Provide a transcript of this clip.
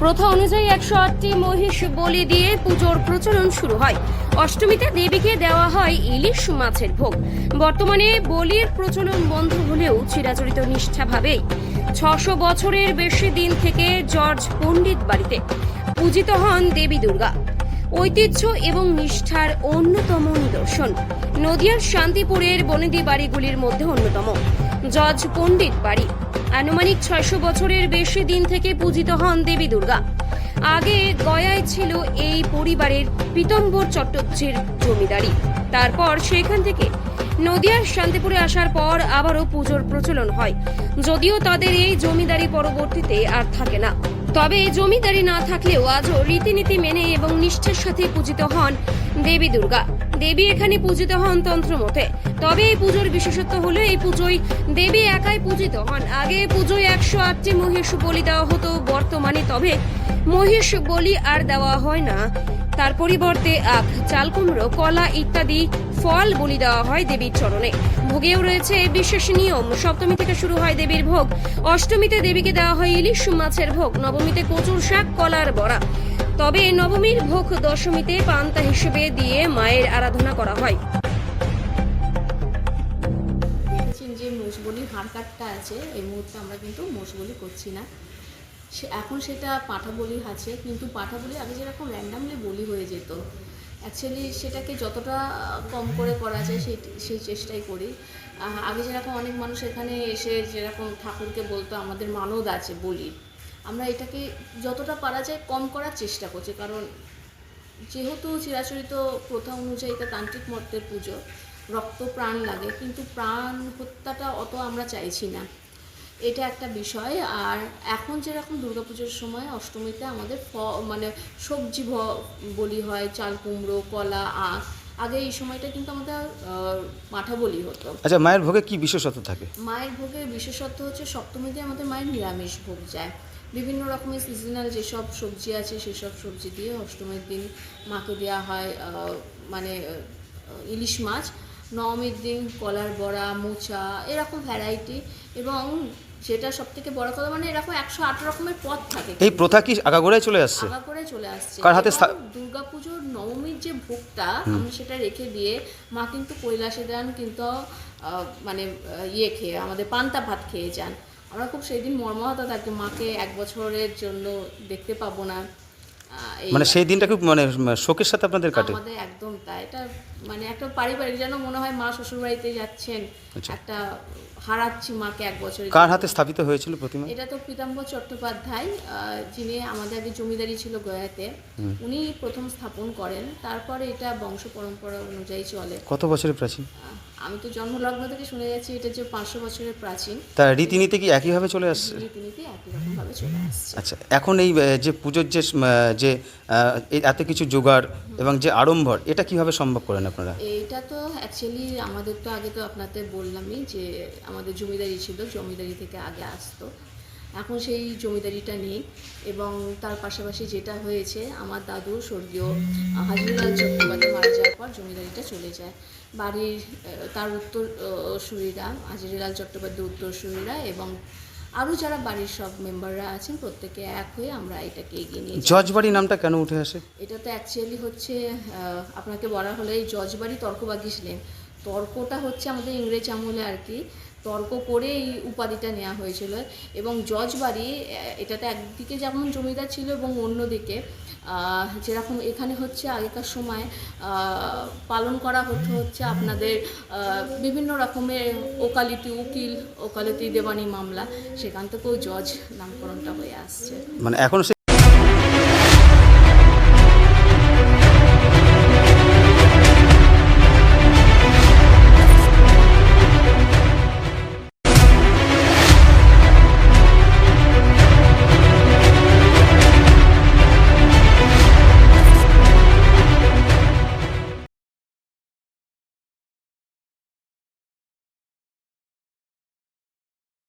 প্রথা অনুযায়ী 108টি মহিষ বলি দিয়ে পুজোর প্রচলন শুরু হয়। অষ্টমীতে দেবীকে দেওয়া হয় ইলিশ মাছের ভোগ। বর্তমানে বলির প্রচলন বন্ধ হলেও চিরাচরিত নিষ্ঠাভাবেই 600 বছরের বেশি দিন থেকে জর্জ পণ্ডিত বাড়িতে পূজিত হন দেবী দুর্গা। ঐতিহ্য এবং নিষ্ঠার অন্যতম নিদর্শন নদিয়ার শান্তিপুরের বনেদি বাড়িগুলির মধ্যে অন্যতম জর্জ পণ্ডিত বাড়ি। আনুমানিক 600 বছরের বেশি দিন থেকে পূজিত হন দেবী দুর্গা। আগে গয়ায় ছিল এই পরিবারের পীতাম্বর চট্টোপাধ্যায়ের জমিদারি। তারপর সেখান থেকে নদিয়ার শান্তিপুরে আসার পর আবারও পুজোর প্রচলন হয়, যদিও তাদের এই জমিদারি পরবর্তীতে আর থাকে না। তবে জমিদারি না থাকলেও আজও রীতিনীতি মেনে এবং নিষ্ঠার সাথে পূজিত হন দেবী দুর্গা। দেবী এখানে পূজিত হন তন্ত্রমতে। তবে এই পুজোর বিশেষত্ব হলো এই পুজোয় দেবী একাই পূজিত হন। আগে পুজোয় 108টি মহিষ বলি দেওয়া হতো, বর্তমানে তবে মহিষ বলি আর দেওয়া হয় না। তার পরিবর্তে আখ, চাল কুমড়ো, কলা ইত্যাদি ফল বলি দেওয়া হয় দেবীর চরণে। ভোগেও রয়েছে বিশেষ নিয়ম। সপ্তমী থেকে শুরু হয় দেবীর ভোগ। অষ্টমীতে দেবীকে দেওয়া হয় ইলিশ মাছের ভোগ। নবমীতে কচুর শাক, কলার বড়া। তবে নবমীর ভোগ দশমীতে পান্তা হিসেবে দিয়ে মায়ের আরাধনা করা হয়। দেখেছেন যে মোষবলির হাড় কাটটা আছে, এই মুহূর্তে আমরা কিন্তু মোষবলি করছি না। এখন সেটা পাঁঠা বলি আছে, কিন্তু পাঁঠা বলি আগে যেরকম র্যান্ডামলি বলি হয়ে যেত, অ্যাকচুয়ালি সেটাকে যতটা কম করে করা যায় সেই চেষ্টাই করি। আগে যেরকম অনেক মানুষ এখানে এসে যেরকম ঠাকুরকে বলতো আমাদের মানদ আছে বলির, আমরা এটাকে যতটা পারা যায় কম করার চেষ্টা করছি। কারণ যেহেতু চিরাচরিত প্রথা অনুযায়ী এটা তান্ত্রিক মতের পুজো, রক্ত প্রাণ লাগে, কিন্তু প্রাণ হত্যাটা অত আমরা চাইছি না, এটা একটা বিষয়। আর এখন যেরকম দুর্গাপুজোর সময় অষ্টমীতে আমাদের মানে সবজি বলি হয়, চাল কুমড়ো, কলা, আখ। আগে এই সময়টা কিন্তু আমাদের মাঠা বলি হতো। আচ্ছা, মায়ের ভোগে কি বিশেষত্ব থাকে? মায়ের ভোগের বিশেষত্ব হচ্ছে সপ্তমীতে আমাদের মায়ের নিরামিষ ভোগ যায়। বিভিন্ন রকমের সিজনাল যেসব সবজি আছে সেসব সবজি দিয়ে অষ্টমীর দিন মাকে দেওয়া হয় মানে ইলিশ মাছ। নবমীর দিন কলার বড়া, মোচা, এরকম ভ্যারাইটি। এবং যেটা সব থেকে বড় কথা, মানে এরকম 108 রকমের পদ থাকে। এই প্রথা কি আগাগোড়ায় চলে আসছে? আগাগোড়ায় চলে আসছে। কার হাতে? দুর্গাপুজোর নবমীর যে ভোগটা আমরা সেটা রেখে দিয়ে মা কিন্তু কৈলাসে যান, কিন্তু মানে খেয়ে আমাদের পান্তা ভাত খেয়ে যান। আমরা খুব সেই দিন মর্মাহত থাকি, মাকে 1 বছরের জন্য দেখতে পাবো না। মানে সেই দিনটা খুব মানে শোকের সাথে আপনাদের কাটে? আমাদের একদম তাই। এটা মানে একটা পারিবারিক, যেন মনে হয় মা শ্বশুর বাড়িতে যাচ্ছেন, একটা হারাচ্ছি মাকে 1 বছর। কার হাতে স্থাপিত হয়েছিল প্রতিমা? এটা তো পীতাম্বর চট্টোপাধ্যায়, যিনি আমাদের আগে জমিদারি ছিল গয়াতে, উনি প্রথম স্থাপন করেন। তারপরে এটা বংশ পরম্পরা অনুযায়ী চলে। কত বছরের প্রাচীন? আমি তো জন্মলগ্ন থেকে শুনে যাচ্ছি এটা যে 500 বছরের প্রাচীন। তার রীতিনীতি কি একইভাবে চলে আসছে? রীতিনীতি একই রকমভাবে চলে আসছে। আচ্ছা, এখন এই যে পুজোর যে এত কিছু জোগাড় এবং যে আড়ম্বর, এটা কিভাবে সম্ভব করেন আপনারা? এইটা তো অ্যাকচুয়ালি আমাদের তো আগে তো আপনাদের বললামই যে আমাদের জমিদারি ছিল, জমিদারি থেকে আগে আসতো। এখন সেই জমিদারিটা নেই। এবং তার পাশাপাশি যেটা হয়েছে, আমার দাদু স্বর্গীয় হাজরিলাল চট্টোপাধ্যায় মারা যাওয়ার পর জমিদারিটা চলে যায় বাড়ির তার উত্তরসূরিরা, হাজরিলাল চট্টোপাধ্যায় উত্তরসূরিরা এবং আরও যারা বাড়ির সব মেম্বাররা আছেন, প্রত্যেকে এক হয়ে আমরা এটাকে এগিয়ে নিয়ে যাই। জজবাড়ি নামটা কেন উঠে আসে? এটা তো অ্যাকচুয়ালি হচ্ছে আপনাকে বলা হলে এই জজবাড়ি তর্কবাগীশ লেন। তর্কটা হচ্ছে আমাদের ইংরেজ আমলে আর কি, তর্ক করে এই উপাধিটা নেওয়া হয়েছিল। এবং জজবাড়ি এটাতে একদিকে যেমন জমিদার ছিল এবং অন্যদিকে যেরকম এখানে হচ্ছে আগেকার সময় পালন করা হচ্ছে আপনাদের বিভিন্ন রকমের উকিল ওকালতি দেওয়ানি মামলা, সেখান থেকেও জজ নামকরণটা হয়ে আসছে। মানে এখন